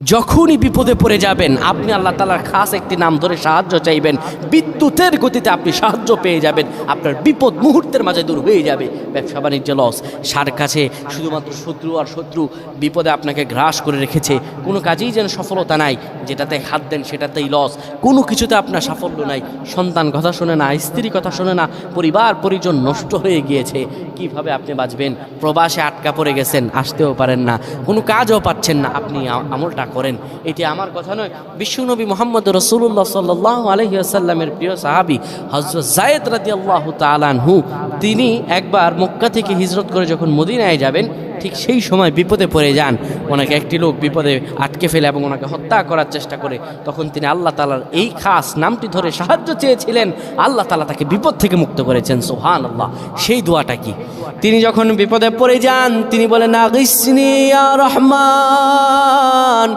যখনই বিপদে পড়ে যাবেন আপনি আল্লাহ তাআলার খাস একটি নাম ধরে সাহায্য চাইবেন, বিদ্যুতের গতিতে আপনি সাহায্য পেয়ে যাবেন, আপনার বিপদ মুহূর্তের মাঝে দূর হয়ে যাবে। ব্যবসা বাণিজ্য লস, সার কাছে শুধুমাত্র শত্রু আর শত্রু, বিপদে আপনাকে গ্রাস করে রেখেছে, কোনো কাজেই যেন সফলতা নাই, যেটাতে হাত দেন সেটাতেই লস, কোনো কিছুতে আপনার সাফল্য নাই, সন্তান কথা শোনে না, স্ত্রী কথা শোনে না, পরিবার পরিজন নষ্ট হয়ে গিয়েছে, কিভাবে আপনি বাঁচবেন? প্রবাসে আটকা পড়ে গেছেন, আসতেও পারেন না, কোনো কাজও পাচ্ছেন না, আপনি আমলটা করেন। এটি আমার কথা নয়, বিশ্বনবী মুহাম্মদ রাসূলুল্লাহ সাল্লাল্লাহু আলাইহি ওয়াসাল্লামের প্রিয় সাহাবী হযরত যায়েদ রাদিয়াল্লাহু তাআলা আনহু, তিনি একবার মক্কা থেকে হিজরত করে যখন মদিনায় যাবেন, ঠিক সেই সময় বিপদে পড়ে যান। ওনাকে একটি লোক বিপদে আটকে ফেলে এবং ওনাকে হত্যা করার চেষ্টা করে। তখন তিনি আল্লাহ তাআলার এই খাস নামটি ধরে সাহায্য চেয়েছিলেন, আল্লাহ তাআলা তাকে বিপদ থেকে মুক্ত করেছেন। সুবহানাল্লাহ। সেই দোয়াটা কি? তিনি যখন বিপদে পড়ে যান তিনি বলেন, আগিসনি ইয়া রহমান,